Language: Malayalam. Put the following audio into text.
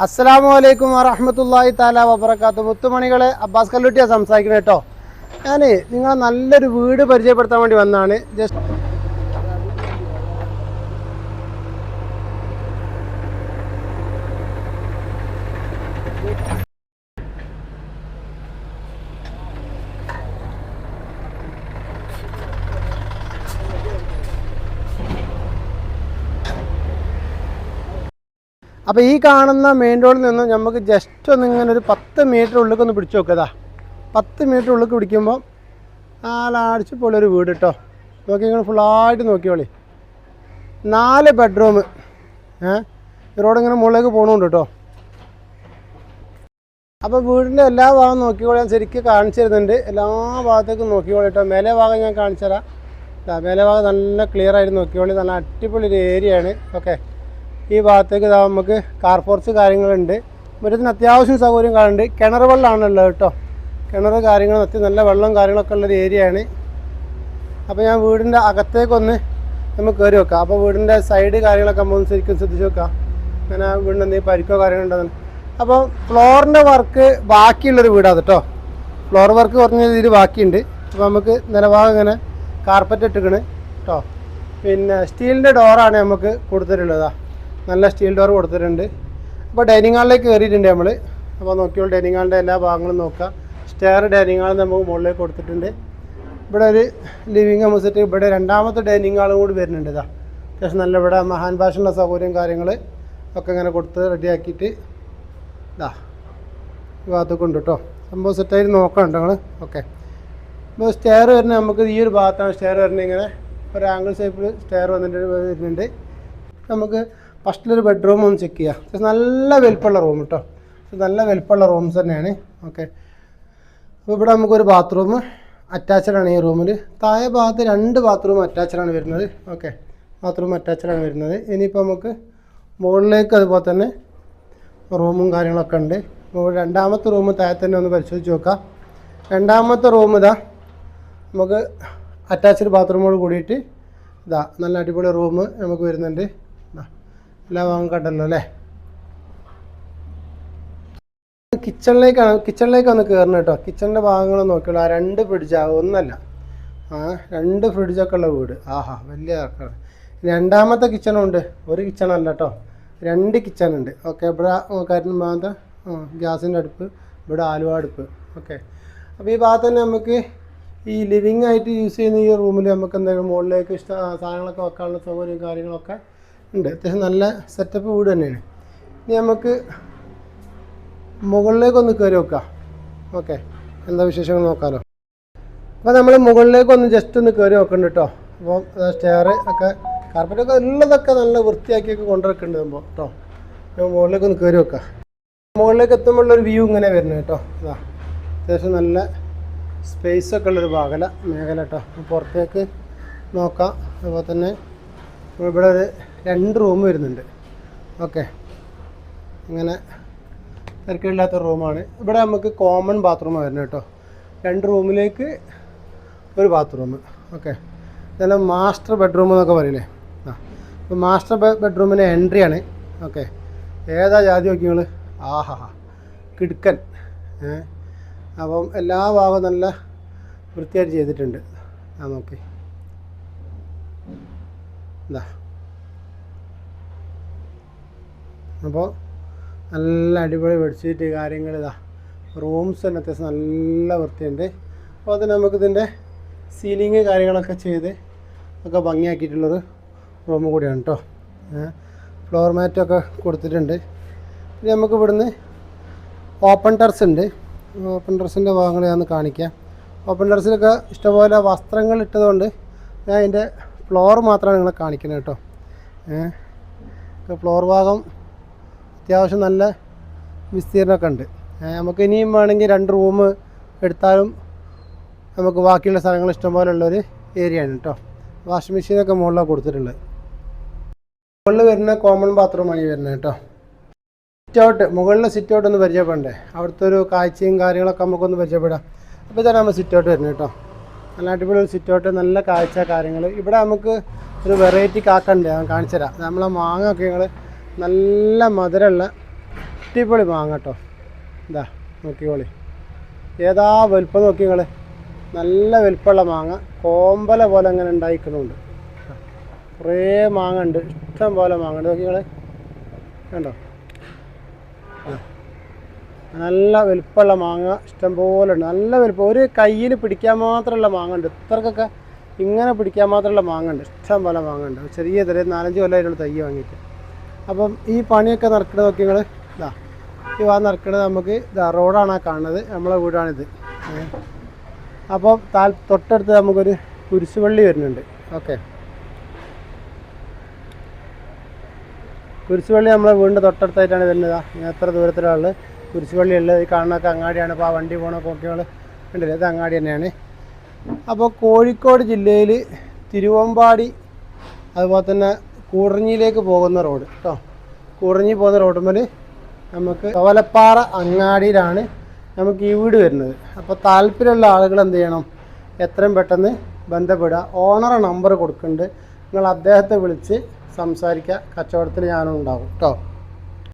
അസ്സലാമു അലൈക്കും വറഹ്മത്തുള്ളാഹി തആല വബറകാതുഹു. മുത്തുമണികളെ, അബ്ബാസ് കല്ലൂട്ടിയാണ് സംസാരിക്കുന്നത് കേട്ടോ. ഞാൻ നിങ്ങളെ നല്ലൊരു വീട് പരിചയപ്പെടുത്താൻ വേണ്ടി വന്നതാണ്. അപ്പോൾ ഈ കാണുന്ന മെയിൻ റോഡിൽ നിന്നും നമുക്ക് ജസ്റ്റ് ഒന്ന് ഇങ്ങനെ ഒരു 10 മീറ്റർ ഉള്ളിലേക്ക് ഒന്ന് പിടിച്ചു നോക്കതാ. 10 മീറ്റർ ഉള്ളിലേക്ക് പിടിക്കുമ്പോൾ നാലടിച്ച് പോലൊരു വീട് കേട്ടോ. നോക്കി നിങ്ങൾ ഫുള്ളായിട്ട് നോക്കിയോളി. 4 ബെഡ്റൂം. ഈ റോഡ് ഇങ്ങനെ മുകളിലേക്ക് പോകണുണ്ട് കേട്ടോ. അപ്പോൾ വീടിൻ്റെ എല്ലാ ഭാഗം നോക്കിക്കോളി. ഞാൻ ശരിക്കും കാണിച്ചു തരുന്നുണ്ട്. എല്ലാ ഭാഗത്തേക്കും നോക്കിക്കോളി കേട്ടോ. മേലെ ഭാഗം ഞാൻ കാണിച്ചു തരാം. മേലെ ഭാഗം നല്ല ക്ലിയർ ആയിട്ട് നോക്കിക്കോളി. നല്ല അടിപൊളി ഒരു ഏരിയയാണ്. ഓക്കെ, ഈ ഭാഗത്തേക്ക് നമുക്ക് കാർ പോർച്ച് കാര്യങ്ങളുണ്ട്. മുറ്റത്തിന് അത്യാവശ്യം സൗകര്യം കാണുന്നുണ്ട്. കിണർ വെള്ളമാണുള്ളത് കേട്ടോ. കിണർ കാര്യങ്ങൾ നല്ല വെള്ളം കാര്യങ്ങളൊക്കെ ഉള്ളൊരു ഏരിയയാണ്. അപ്പോൾ ഞാൻ വീടിൻ്റെ അകത്തേക്കൊന്ന് നമുക്ക് കയറി വെക്കാം. അപ്പോൾ വീടിൻ്റെ സൈഡ് കാര്യങ്ങളൊക്കെ നമ്മൾ ശരിക്കും ശ്രദ്ധിച്ച് വെക്കാം. അങ്ങനെ വീടിന് എന്തെങ്കിലും പരിക്കോ കാര്യങ്ങളുണ്ടെന്ന്. അപ്പോൾ ഫ്ലോറിൻ്റെ വർക്ക് ബാക്കിയുള്ളൊരു വീടാണ് കേട്ടോ. ഫ്ലോർ വർക്ക് കുറഞ്ഞ രീതിയിൽ ബാക്കിയുണ്ട്. അപ്പോൾ നമുക്ക് നിലഭാഗം ഇങ്ങനെ കാർപ്പറ്റ് ഇട്ടിക്കണ് കേട്ടോ. പിന്നെ സ്റ്റീലിൻ്റെ ഡോറാണ് നമുക്ക് കൊടുത്തിട്ടുള്ളതാണ്. നല്ല സ്റ്റീൽ ഡോർ കൊടുത്തിട്ടുണ്ട്. അപ്പോൾ ഡൈനിങ് ഹാളിലേക്ക് കയറിയിട്ടുണ്ട് നമ്മൾ. അപ്പോൾ നോക്കിയോൾ ഡൈനിങ് ഹാളിൻ്റെ എല്ലാ ഭാഗങ്ങളും നോക്കാം. സ്റ്റെയർ ഡൈനിങ് ഹാൾ നമുക്ക് മുകളിലേക്ക് കൊടുത്തിട്ടുണ്ട്. ഇവിടെ ഒരു ലിവിങ് ഹൗസ് സെറ്റ്. ഇവിടെ രണ്ടാമത്തെ ഡൈനിങ് ഹാളും കൂടി വരുന്നുണ്ട്. ഇതാ അത്യാവശ്യം നല്ല ഇവിടെ മഹാൻ ഭാഷയുള്ള സൗകര്യം കാര്യങ്ങൾ ഒക്കെ ഇങ്ങനെ കൊടുത്ത് റെഡിയാക്കിയിട്ട് ഇതാ ഈ ഭാഗത്തൊക്കെ ഉണ്ട് കേട്ടോ. സംഭവം സെറ്റായിട്ട് നോക്കണ്ട നിങ്ങൾ. ഓക്കെ, അപ്പോൾ സ്റ്റെയർ വരുന്നത് നമുക്ക് ഈ ഒരു ഭാഗത്താണ് സ്റ്റെയർ വരുന്നത്. ഇങ്ങനെ ഒരു ആംഗിൾ ഷേപ്പിൽ സ്റ്റെയർ വരുന്നുണ്ട്. നമുക്ക് ഫസ്റ്റിലൊരു ബെഡ്റൂം ഒന്ന് ചെക്ക് ചെയ്യാം. നല്ല വലുപ്പമുള്ള റൂം കേട്ടോ. നല്ല വലുപ്പമുള്ള റൂംസ് തന്നെയാണ്. ഓക്കെ, അപ്പോൾ ഇവിടെ നമുക്കൊരു ബാത്റൂം അറ്റാച്ചഡാണ് ഈ റൂമിൽ. താഴെ ഭാഗത്ത് 2 ബാത്റൂം അറ്റാച്ചഡാണ് വരുന്നത്. ഓക്കെ, ബാത്റൂം അറ്റാച്ചഡാണ് വരുന്നത്. ഇനിയിപ്പോൾ നമുക്ക് മുകളിലേക്ക് അതുപോലെ തന്നെ റൂമും കാര്യങ്ങളൊക്കെ ഉണ്ട്. അപ്പോൾ രണ്ടാമത്തെ റൂം താഴെ തന്നെ ഒന്ന് പരിശോധിച്ച് നോക്കാം. രണ്ടാമത്തെ റൂം ഇതാ നമുക്ക് അറ്റാച്ച്ഡ് ബാത്റൂമോട് കൂടിയിട്ട് ഇതാ നല്ല അടിപൊളി റൂം നമുക്ക് വരുന്നുണ്ട്. എല്ലാ ഭാഗം കണ്ടല്ലോ അല്ലേ. കിച്ചണിലേക്കാണ് കയറുന്നത് കേട്ടോ. കിച്ചണിൻ്റെ ഭാഗങ്ങൾ നോക്കിയുള്ളൂ. 2 ഫ്രിഡ്ജാണ്, ഒന്നല്ല 2 ഫ്രിഡ്ജൊക്കെ ഉള്ള വീട്. ആഹാ, വലിയ ആൾക്കാണ്. രണ്ടാമത്തെ കിച്ചണുണ്ട്. ഒരു കിച്ചണല്ല കേട്ടോ, 2 കിച്ചണുണ്ട്. ഓക്കെ, ഇവിടെ കരിഞ്ഞ ഭാഗത്ത് ഗ്യാസിൻ്റെ അടുപ്പ്, ഇവിടെ ആലുവ അടുപ്പ്. ഓക്കെ, അപ്പോൾ ഈ ഭാഗത്ത് തന്നെ നമുക്ക് ഈ ലിവിങ് ആയിട്ട് യൂസ് ചെയ്യുന്ന ഈ റൂമിൽ നമുക്ക് എന്തെങ്കിലും മുകളിലേക്ക് സാധനങ്ങളൊക്കെ വെക്കാനുള്ള സൗകര്യം കാര്യങ്ങളൊക്കെ ഉണ്ട്. അത്യാവശ്യം നല്ല സെറ്റപ്പ് വീട് തന്നെയാണ്. ഇനി നമുക്ക് മുകളിലേക്കൊന്ന് കയറി വെക്കാം. ഓക്കെ, എന്താ വിശേഷങ്ങൾ നോക്കാമല്ലോ. അപ്പോൾ നമ്മൾ മുകളിലേക്കൊന്ന് ജസ്റ്റ് ഒന്ന് കയറി വെക്കുന്നുണ്ട് കേട്ടോ. അപ്പോൾ സ്റ്റെയർ ഒക്കെ കാർപ്പറ്റൊക്കെ ഉള്ളതൊക്കെ നല്ല വൃത്തിയാക്കിയൊക്കെ കൊണ്ടുവെക്കുന്നുണ്ട് നമ്മൾ കേട്ടോ. മുകളിലേക്കൊന്ന് കയറി വെക്കാം. മുകളിലേക്ക് എത്തുമ്പോഴുള്ളൊരു വ്യൂ ഇങ്ങനെ വരുന്നത് കേട്ടോ. അതാ അത്യാവശ്യം നല്ല സ്പേസൊക്കെ ഉള്ളൊരു മേഖല കേട്ടോ. പുറത്തേക്ക് നോക്കാം. അതുപോലെ തന്നെ ഇവിടെ ഒരു 2 റൂം വരുന്നുണ്ട്. ഓക്കെ, ഇങ്ങനെ തിരക്കില്ലാത്ത റൂമാണ്. ഇവിടെ നമുക്ക് കോമൺ ബാത്റൂമാണ് വരുന്നത് കേട്ടോ. 2 റൂമിലേക്ക് ഒരു ബാത്റൂം. ഓക്കെ, ഇതെല്ലാം മാസ്റ്റർ ബെഡ്റൂം എന്നൊക്കെ പറയില്ലേ. അപ്പോൾ മാസ്റ്റർ ബെഡ്റൂമിൻ്റെ എൻട്രിയാണ്. ഓക്കെ, ഏതാ ജാതി നോക്കി നിങ്ങൾ. ആഹാ, കിടുക്കൻ. അപ്പം എല്ലാ ഭാഗവും നല്ല വൃത്തിയായിട്ട് ചെയ്തിട്ടുണ്ട്. നോക്കി എന്താ. അപ്പോൾ നല്ല അടിപൊളി ബെഡ്ഷീറ്റ് കാര്യങ്ങൾ ഇതാ. റൂംസ് തന്നെ അത്യാവശ്യം നല്ല വൃത്തിയുണ്ട്. അപ്പോൾ അത് നമുക്കിതിൻ്റെ സീലിങ് കാര്യങ്ങളൊക്കെ ചെയ്ത് ഒക്കെ ഭംഗിയാക്കിയിട്ടുള്ളൊരു റൂം കൂടിയാണ് കേട്ടോ. ഫ്ലോർ മാറ്റൊക്കെ കൊടുത്തിട്ടുണ്ട്. ഇനി നമുക്ക് ഇവിടുന്ന് ഓപ്പൺ ടെറസ് ഉണ്ട്. ഓപ്പൺ ടെറസിൻ്റെ ഭാഗങ്ങൾ ഞാൻ കാണിക്കാം. ഓപ്പൺ ടെറസിലൊക്കെ ഇഷ്ടംപോലെ വസ്ത്രങ്ങൾ ഇട്ടതുകൊണ്ട് ഞാൻ അതിൻ്റെ ഫ്ലോർ മാത്രമാണ് നിങ്ങളെ കാണിക്കുന്നത് കേട്ടോ. ഫ്ലോർ ഭാഗം അത്യാവശ്യം നല്ല വിസ്തീർണമൊക്കെ ഉണ്ട്. നമുക്ക് ഇനിയും വേണമെങ്കിൽ 2 റൂം എടുത്താലും നമുക്ക് ബാക്കിയുള്ള സ്ഥലങ്ങൾ ഇഷ്ടംപോലെ ഉള്ളൊരു ഏരിയയാണ് കേട്ടോ. വാഷിംഗ് മെഷീനൊക്കെ മുകളിലാണ് കൊടുത്തിട്ടുള്ളത്. മുകളിൽ വരുന്ന കോമൺ ബാത്റൂമാണ് ഈ വരുന്നത് കേട്ടോ. മുകളിലെ സിറ്റ് ഔട്ട് ഒന്ന് പരിചയപ്പെടണ്ടേ. അവിടുത്തെ ഒരു കാഴ്ചയും കാര്യങ്ങളൊക്കെ നമുക്കൊന്ന് പരിചയപ്പെടാം. അപ്പോൾ ഇതാണ് നമ്മൾ സിറ്റ് ഔട്ട് വരുന്നത് കേട്ടോ. നല്ല അടിപൊളി ഒരു സിറ്റ് ഔട്ട്, നല്ല കാഴ്ച കാര്യങ്ങൾ. ഇവിടെ നമുക്ക് ഒരു വെറൈറ്റി കാക്കുണ്ട്, ഞാൻ കാണിച്ചു തരാം. നമ്മളെ മാങ്ങ ഒക്കെ ഞങ്ങൾ നല്ല മധുരമുള്ള അടിപൊളി മാങ്ങ കേട്ടോ. ഇതാ നോക്കിക്കോളി, ഏതാ വലുപ്പം നോക്കി നിങ്ങൾ. നല്ല വലുപ്പമുള്ള മാങ്ങ കോമ്പല പോലെ അങ്ങനെ ഉണ്ടായിക്കുന്നുണ്ട്. കുറേ മാങ്ങ ഉണ്ട്, ഇഷ്ടം പോലെ മാങ്ങ ഉണ്ട് നോക്കി നിങ്ങൾ കണ്ടോ. നല്ല വലുപ്പമുള്ള മാങ്ങ ഇഷ്ടം പോലെ ഉണ്ട്, നല്ല വലുപ്പം. ഒരു കയ്യിൽ പിടിക്കാൻ മാത്രമുള്ള മാങ്ങ ഉണ്ട്. ഇത്രക്കൊക്കെ ഇങ്ങനെ പിടിക്കാൻ മാത്രമുള്ള മാങ്ങ ഉണ്ട്, ഇഷ്ടം പോലെ മാങ്ങ ഉണ്ട്. ചെറിയ തരം 4-5 കൊല്ലമായിട്ടുള്ള തൈ വാങ്ങിയിട്ട്. അപ്പം ഈ പണിയൊക്കെ നടക്കുന്നത് നോക്കി നിങ്ങൾ. ഇതാ ഈ നടക്കുന്നത് നമുക്ക് ഇതാ റോഡാണ് കാണുന്നത്, നമ്മളെ വീടാണിത്. അപ്പോൾ തൊട്ടടുത്ത് നമുക്കൊരു കുരിശുപള്ളി വരുന്നുണ്ട്. ഓക്കെ, കുരിശുപള്ളി നമ്മളെ വീടിൻ്റെ തൊട്ടടുത്തായിട്ടാണ് വരുന്നത്. എത്ര ദൂരത്തിലുള്ള കുരിശുപള്ളി ഉള്ളത്. ഈ കാണുന്നൊക്കെ അങ്ങാടിയാണ്. ഇപ്പോൾ ആ വണ്ടി പോകണ പോക്കുകൾ ഉണ്ടല്ലോ, ഇത് അങ്ങാടി തന്നെയാണ്. അപ്പോൾ കോഴിക്കോട് ജില്ലയിൽ തിരുവമ്പാടി അതുപോലെ തന്നെ കൂടറഞ്ഞിയിലേക്ക് പോകുന്ന റോഡ് കേട്ടോ. കൂടറഞ്ഞി പോകുന്ന റോഡുമ്മൽ നമുക്ക് കവലപ്പാറ അങ്ങാടിയിലാണ് നമുക്ക് ഈ വീട് വരുന്നത്. അപ്പോൾ താല്പര്യമുള്ള ആളുകൾ എന്ത് ചെയ്യണം, എത്രയും പെട്ടെന്ന് ബന്ധപ്പെടുക. ഓണറെ നമ്പർ കൊടുക്കുന്നുണ്ട്, നിങ്ങൾ അദ്ദേഹത്തെ വിളിച്ച് സംസാരിക്കുക. കച്ചവടത്തിൽ ഞാനും ഉണ്ടാകും കേട്ടോ.